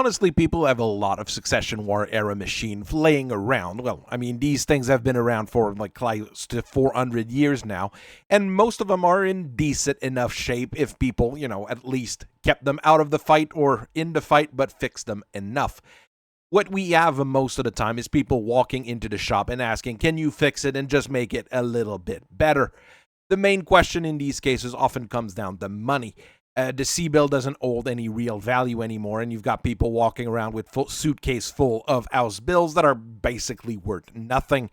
honestly, people have a lot of Succession War era machines laying around. Well, I mean, these things have been around for like close to 400 years now, and most of them are in decent enough shape if people, at least kept them out of the fight or in the fight, but fixed them enough. What we have most of the time is people walking into the shop and asking, can you fix it and just make it a little bit better? The main question in these cases often comes down to money. The C-bill doesn't hold any real value anymore, and you've got people walking around with full suitcase full of house bills that are basically worth nothing.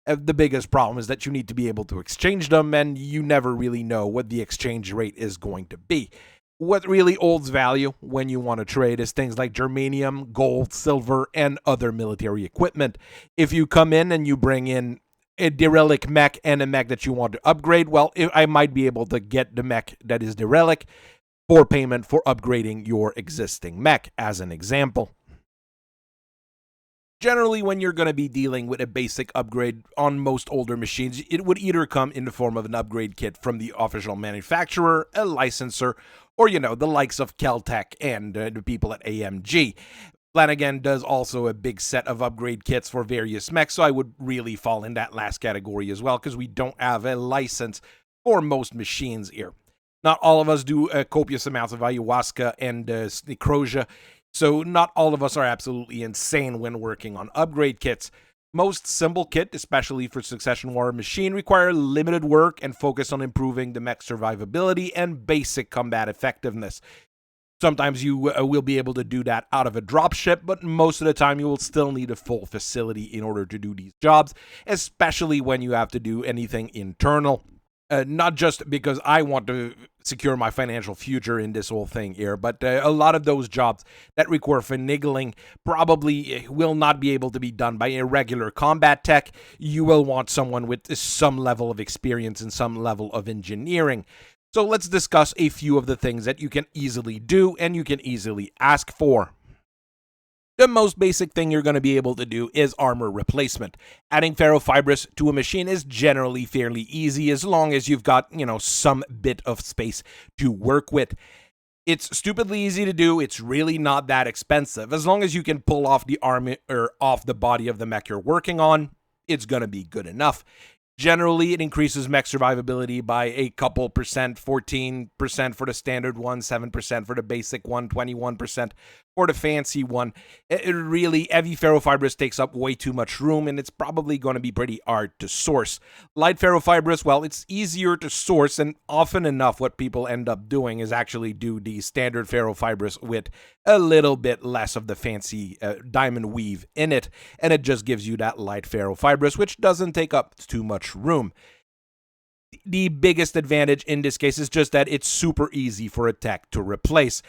The biggest problem is that you need to be able to exchange them, and you never really know what the exchange rate is going to be. What really holds value when you want to trade is things like germanium, gold, silver, and other military equipment. If you come in and you bring in a derelict mech and a mech that you want to upgrade, well, I might be able to get the mech that is derelict for payment for upgrading your existing mech, as an example. Generally, when you're going to be dealing with a basic upgrade on most older machines, it would either come in the form of an upgrade kit from the official manufacturer, a licensor, or, the likes of Keltec and the people at AMG. Flanagan does also a big set of upgrade kits for various mechs, so I would really fall in that last category as well, because we don't have a license for most machines here. Not all of us do copious amounts of ayahuasca and necrosia, so not all of us are absolutely insane when working on upgrade kits. Most simple kit, especially for Succession War machine, require limited work and focus on improving the mech survivability and basic combat effectiveness. Sometimes you will be able to do that out of a dropship, but most of the time you will still need a full facility in order to do these jobs, especially when you have to do anything internal. Not just because I want to secure my financial future in this whole thing here, but a lot of those jobs that require finagling probably will not be able to be done by a regular combat tech. You will want someone with some level of experience and some level of engineering. So let's discuss a few of the things that you can easily do and you can easily ask for. The most basic thing you're going to be able to do is armor replacement. Adding ferrofibrous to a machine is generally fairly easy as long as you've got, some bit of space to work with. It's stupidly easy to do. It's really not that expensive. As long as you can pull off the armor or off the body of the mech you're working on, it's going to be good enough. Generally, it increases mech survivability by a couple percent, 14% for the standard one, 7% for the basic one, 21% for the fancy one. It really, heavy ferrofibrous takes up way too much room, and it's probably going to be pretty hard to source. Light ferrofibrous, well, it's easier to source, and often enough what people end up doing is actually do the standard ferrofibrous with a little bit less of the fancy diamond weave in it, and it just gives you that light ferrofibrous, which doesn't take up too much room. The biggest advantage in this case is just that it's super easy for a tech to replace.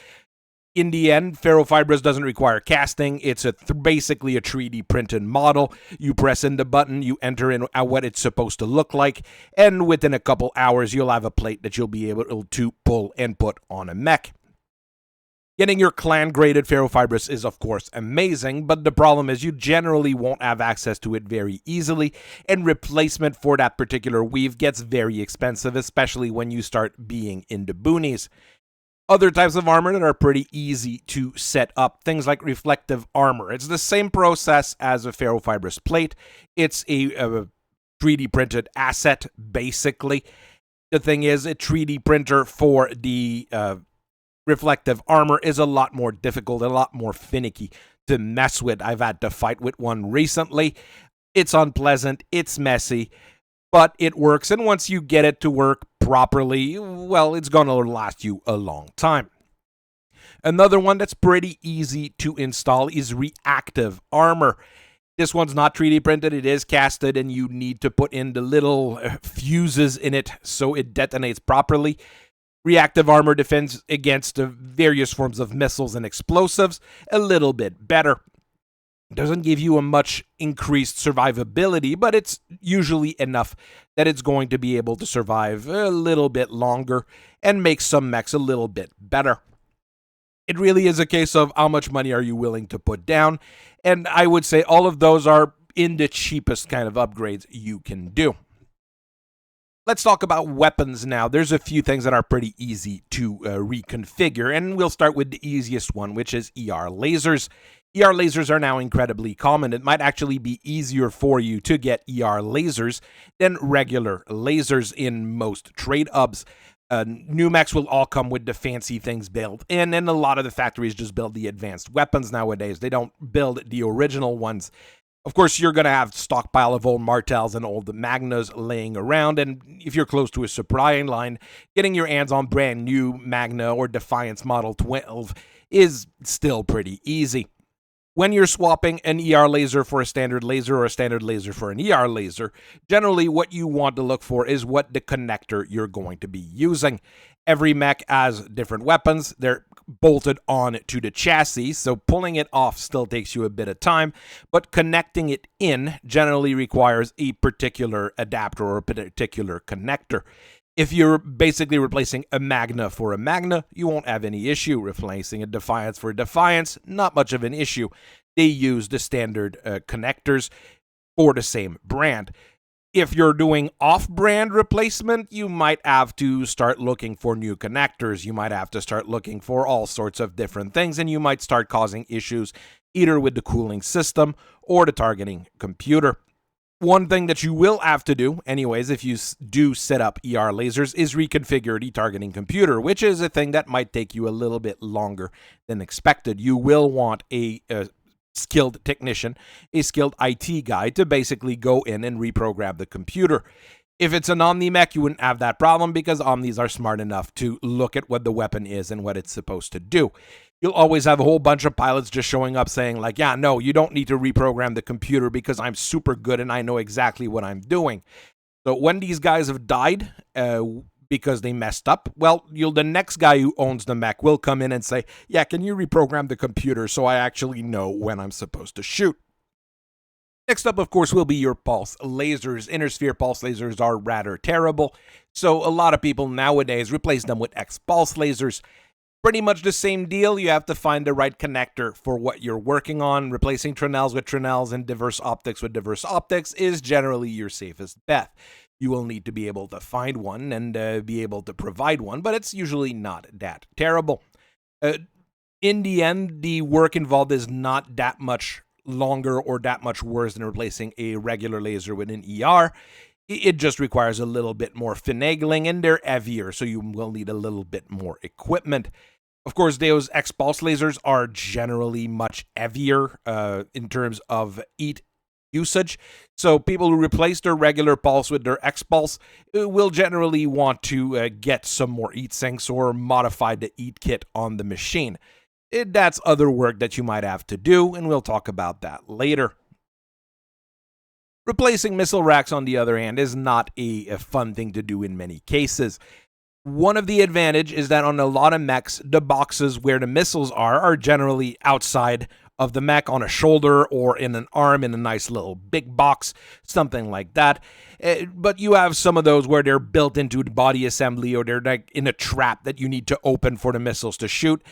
In the end, ferrofibrous doesn't require casting. It's basically a 3D printed model. You press in the button, you enter in what it's supposed to look like, and within a couple hours, you'll have a plate that you'll be able to pull and put on a mech. Getting your clan-graded ferrofibrous is, of course, amazing, but the problem is you generally won't have access to it very easily, and replacement for that particular weave gets very expensive, especially when you start being in the boonies. Other types of armor that are pretty easy to set up, things like reflective armor. It's the same process as a ferrofibrous plate. It's a 3D printed asset, basically. The thing is, a 3D printer for the reflective armor is a lot more difficult, a lot more finicky to mess with. I've had to fight with one recently. It's unpleasant, it's messy, but it works, and once you get it to work properly, well, it's going to last you a long time. Another one that's pretty easy to install is reactive armor. This one's not 3D printed, it is casted, and you need to put in the little fuses in it so it detonates properly. Reactive armor defends against various forms of missiles and explosives a little bit better. Doesn't give you a much increased survivability, but it's usually enough that it's going to be able to survive a little bit longer and make some mechs a little bit better. It really is a case of how much money are you willing to put down, and I would say all of those are in the cheapest kind of upgrades you can do. Let's talk about weapons now. There's a few things that are pretty easy to reconfigure, and we'll start with the easiest one, which is ER lasers. ER lasers are now incredibly common. It might actually be easier for you to get ER lasers than regular lasers in most trade hubs. New mechs will all come with the fancy things built in, and a lot of the factories just build the advanced weapons nowadays. They don't build the original ones. Of course, you're going to have stockpile of old Martels and old Magnas laying around, and if you're close to a supply line, getting your hands on brand new Magna or Defiance Model 12 is still pretty easy. When you're swapping an ER laser for a standard laser or a standard laser for an ER laser, generally what you want to look for is what the connector you're going to be using. Every mech has different weapons. They're bolted on to the chassis, so pulling it off still takes you a bit of time, but connecting it in generally requires a particular adapter or a particular connector. If you're basically replacing a Magna for a Magna, you won't have any issue. Replacing a Defiance for a Defiance, not much of an issue. They use the standard connectors for the same brand. If you're doing off-brand replacement, you might have to start looking for new connectors. You might have to start looking for all sorts of different things, and you might start causing issues either with the cooling system or the targeting computer. One thing that you will have to do, anyways, if you do set up ER lasers, is reconfigure the targeting computer, which is a thing that might take you a little bit longer than expected. You will want a skilled technician, a skilled IT guy, to basically go in and reprogram the computer. If it's an Omni mech, you wouldn't have that problem because Omnis are smart enough to look at what the weapon is and what it's supposed to do. You'll always have a whole bunch of pilots just showing up saying like, yeah, no, you don't need to reprogram the computer because I'm super good and I know exactly what I'm doing. So when these guys have died because they messed up, well, the next guy who owns the mech will come in and say, yeah, can you reprogram the computer so I actually know when I'm supposed to shoot? Next up, of course, will be your pulse lasers. Inner sphere pulse lasers are rather terrible, so a lot of people nowadays replace them with X-pulse lasers. Pretty much the same deal. You have to find the right connector for what you're working on. Replacing Trinels with Trinels and diverse optics with diverse optics is generally your safest bet. You will need to be able to find one and be able to provide one, but it's usually not that terrible. In the end, the work involved is not that much longer or that much worse than replacing a regular laser with an ER. It just requires a little bit more finagling, and they're heavier, so you will need a little bit more equipment. Of course, those X-pulse lasers are generally much heavier in terms of heat usage, so people who replace their regular pulse with their X-pulse will generally want to get some more heat sinks or modify the heat kit on the machine. That's other work that you might have to do, and we'll talk about that later. Replacing missile racks, on the other hand, is not a fun thing to do in many cases. One of the advantages is that on a lot of mechs, the boxes where the missiles are generally outside of the mech on a shoulder or in an arm in a nice little big box, something like that. But you have some of those where they're built into the body assembly or they're like in a trap that you need to open for the missiles to shoot.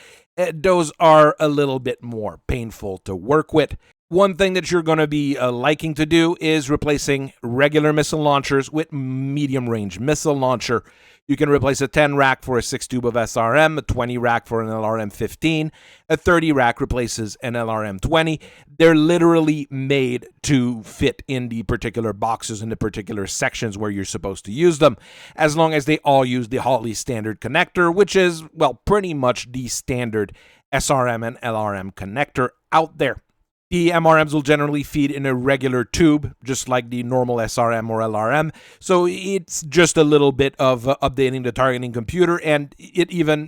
Those are a little bit more painful to work with. One thing that you're going to be liking to do is replacing regular missile launchers with medium-range missile launcher. You can replace a 10 rack for a 6 tube of SRM, a 20 rack for an LRM-15, a 30 rack replaces an LRM-20. They're literally made to fit in the particular boxes in the particular sections where you're supposed to use them, as long as they all use the Holley standard connector, which is, well, pretty much the standard SRM and LRM connector out there. The MRMs will generally feed in a regular tube, just like the normal SRM or LRM, so it's just a little bit of updating the targeting computer, and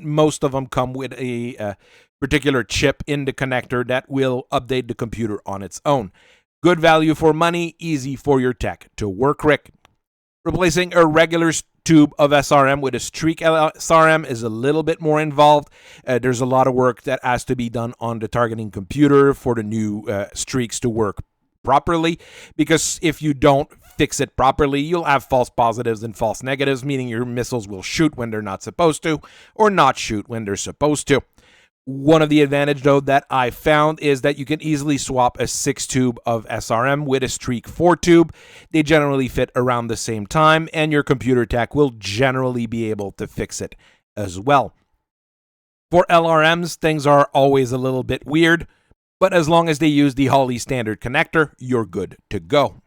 most of them come with a particular chip in the connector that will update the computer on its own. Good value for money, easy for your tech to work with. Replacing a regular tube of SRM with a streak SRM is a little bit more involved. There's a lot of work that has to be done on the targeting computer for the new streaks to work properly, because if you don't fix it properly, you'll have false positives and false negatives, meaning your missiles will shoot when they're not supposed to or not shoot when they're supposed to. One of the advantage though that I found is that you can easily swap a 6-tube of SRM with a Streak 4-tube. They generally fit around the same time, and your computer tech will generally be able to fix it as well. For LRMs, things are always a little bit weird, but as long as they use the Holley standard connector, you're good to go.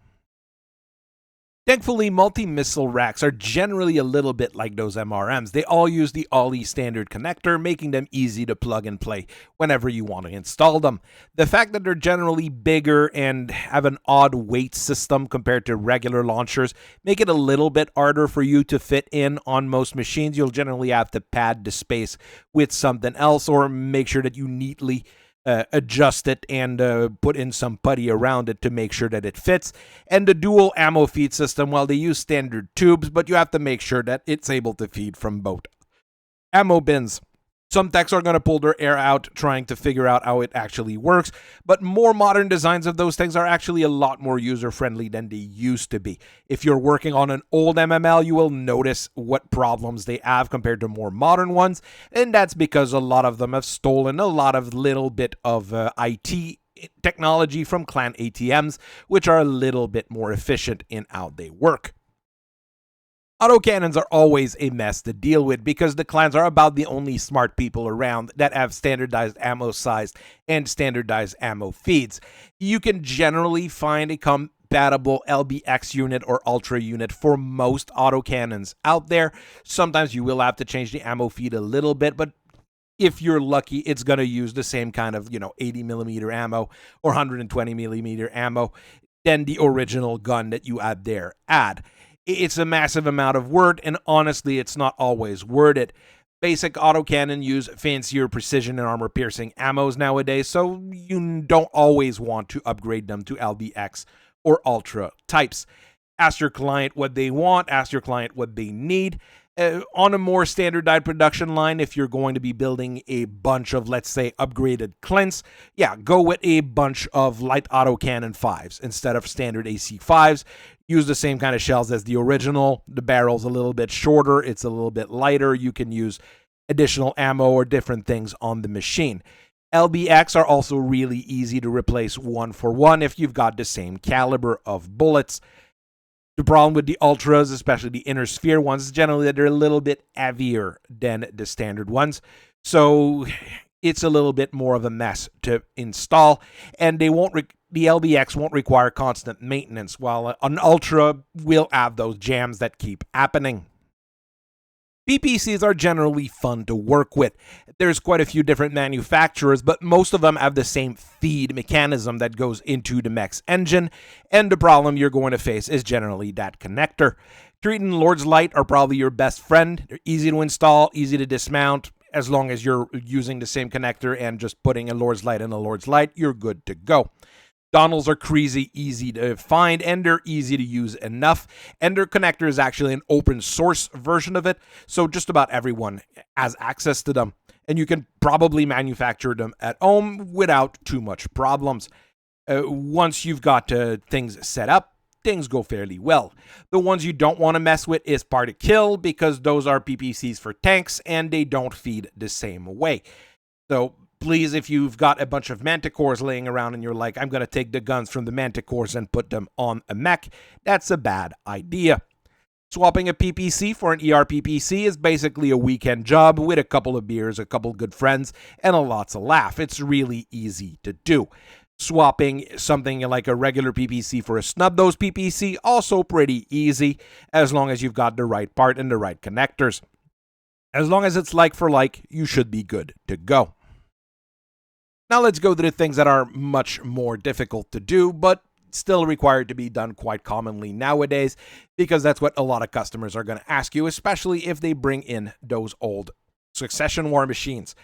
Thankfully, multi-missile racks are generally a little bit like those MRMs. They all use the Holley standard connector, making them easy to plug and play whenever you want to install them. The fact that they're generally bigger and have an odd weight system compared to regular launchers make it a little bit harder for you to fit in on most machines. You'll generally have to pad the space with something else or make sure that you neatly adjust it and put in some putty around it to make sure that it fits. And the dual ammo feed system, well, they use standard tubes, but you have to make sure that it's able to feed from both ammo bins. Some techs are going to pull their air out trying to figure out how it actually works, but more modern designs of those things are actually a lot more user-friendly than they used to be. If you're working on an old MML, you will notice what problems they have compared to more modern ones, and that's because a lot of them have stolen a lot of little bit of IT technology from clan ATMs, which are a little bit more efficient in how they work. Autocannons are always a mess to deal with because the clans are about the only smart people around that have standardized ammo size and standardized ammo feeds. You can generally find a compatible LBX unit or Ultra unit for most autocannons out there. Sometimes you will have to change the ammo feed a little bit, but if you're lucky, it's going to use the same kind of, 80mm ammo or 120mm ammo than the original gun that you had there had. It's a massive amount of word, and honestly, it's not always worded. Basic autocannon use fancier precision and armor-piercing ammos nowadays, so you don't always want to upgrade them to LBX or Ultra types. Ask your client what they want, ask your client what they need. On a more standardized production line, if you're going to be building a bunch of, let's say, upgraded Clint's, go with a bunch of light autocannon 5s instead of standard AC 5s. Use the same kind of shells as the original. The barrel's a little bit shorter, it's a little bit lighter. You can use additional ammo or different things on the machine. LBX are also really easy to replace one for one if you've got the same caliber of bullets. The problem with the Ultras, especially the inner sphere ones, is generally that they're a little bit heavier than the standard ones. So it's a little bit more of a mess to install, and the LBX won't require constant maintenance, while an Ultra will have those jams that keep happening. PPCs are generally fun to work with. There's quite a few different manufacturers, but most of them have the same feed mechanism that goes into the mech's engine, and the problem you're going to face is generally that connector. Creed and Lord's Light are probably your best friend. They're easy to install, easy to dismount. As long as you're using the same connector and just putting a Lord's Light in a Lord's Light, you're good to go. Donals are crazy easy to find, and they're easy to use enough. And their connector is actually an open source version of it, so just about everyone has access to them. And you can probably manufacture them at home without too much problems. Once you've got things set up, things go fairly well. The ones you don't want to mess with is Particle, because those are PPCs for tanks, and they don't feed the same way. So please, if you've got a bunch of Manticores laying around and you're like, I'm going to take the guns from the Manticores and put them on a mech, that's a bad idea. Swapping a PPC for an ERPPC is basically a weekend job with a couple of beers, a couple good friends, and a lots of laugh. It's really easy to do. Swapping something like a regular PPC for a snub-nosed PPC, also pretty easy, as long as you've got the right part and the right connectors. As long as it's like for like, you should be good to go. Now let's go to the things that are much more difficult to do, but still required to be done quite commonly nowadays, because that's what a lot of customers are going to ask you, especially if they bring in those old Succession War machines.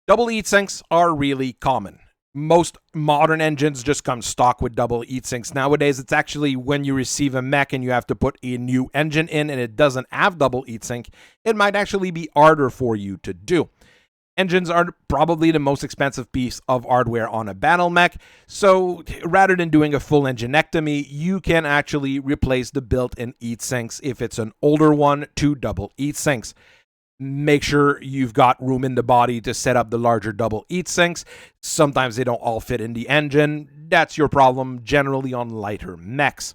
Double heat sinks are really common. Most modern engines just come stock with double heat sinks. Nowadays, it's actually when you receive a mech and you have to put a new engine in and it doesn't have double heat sink, it might actually be harder for you to do. Engines are probably the most expensive piece of hardware on a BattleMech, so rather than doing a full enginectomy, you can actually replace the built-in heat sinks if it's an older one to double heat sinks. Make sure you've got room in the body to set up the larger double heat sinks. Sometimes they don't all fit in the engine. That's your problem generally on lighter mechs.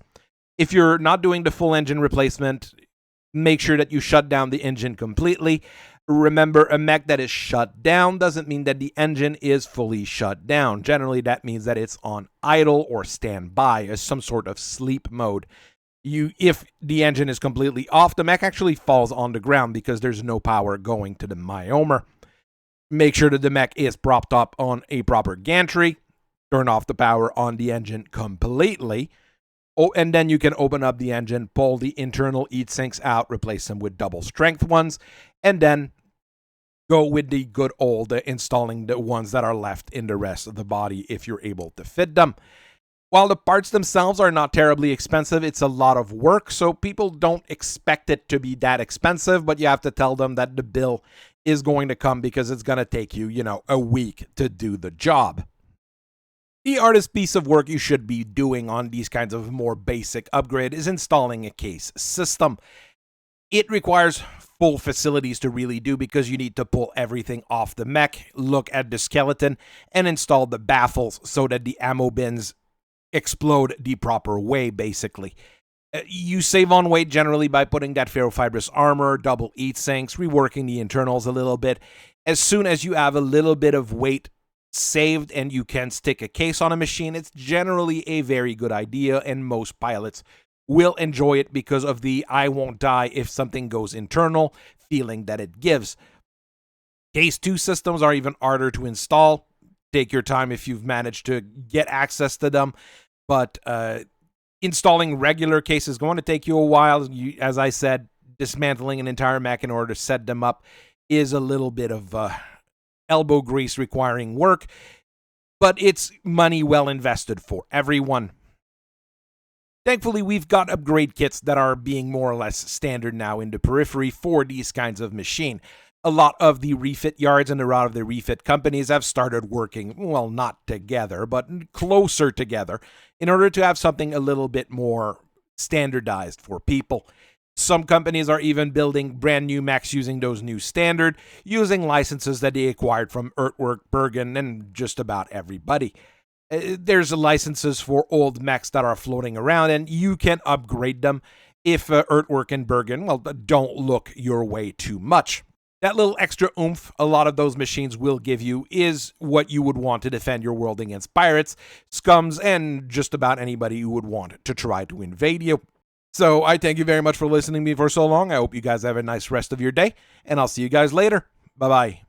If you're not doing the full engine replacement, make sure that you shut down the engine completely. Remember, a mech that is shut down doesn't mean that the engine is fully shut down. Generally, that means that it's on idle or standby as some sort of sleep mode. If the engine is completely off, the mech actually falls on the ground because there's no power going to the myomer. Make sure that the mech is propped up on a proper gantry. Turn off the power on the engine completely. Oh, and then you can open up the engine, pull the internal heat sinks out, replace them with double strength ones, and then go with the good old installing the ones that are left in the rest of the body if you're able to fit them. While the parts themselves are not terribly expensive, it's a lot of work, so people don't expect it to be that expensive, but you have to tell them that the bill is going to come because it's going to take you, a week to do the job. The hardest piece of work you should be doing on these kinds of more basic upgrade is installing a case system. It requires full facilities to really do because you need to pull everything off the mech, look at the skeleton, and install the baffles so that the ammo bins explode the proper way, basically. You save on weight generally by putting that ferrofibrous armor, double heat sinks, reworking the internals a little bit. As soon as you have a little bit of weight saved and you can stick a case on a machine, it's generally a very good idea, and most pilots will enjoy it because of the I won't die if something goes internal feeling that it gives. Case 2 systems are even harder to install. Take your time if you've managed to get access to them. But installing regular cases is going to take you a while. As I said, dismantling an entire mech in order to set them up is a little bit of elbow grease requiring work, but it's money well invested for everyone. Thankfully, we've got upgrade kits that are being more or less standard now in the periphery for these kinds of machine. A lot of the refit yards and a lot of the refit companies have started working, well, not together, but closer together in order to have something a little bit more standardized for people. Some companies are even building brand new mechs using those new standard, using licenses that they acquired from Earthwork, Bergen, and just about everybody. There's licenses for old mechs that are floating around, and you can upgrade them if Earthwork and Bergen, don't look your way too much. That little extra oomph a lot of those machines will give you is what you would want to defend your world against pirates, scums, and just about anybody who would want to try to invade you. So I thank you very much for listening to me for so long. I hope you guys have a nice rest of your day, and I'll see you guys later. Bye-bye.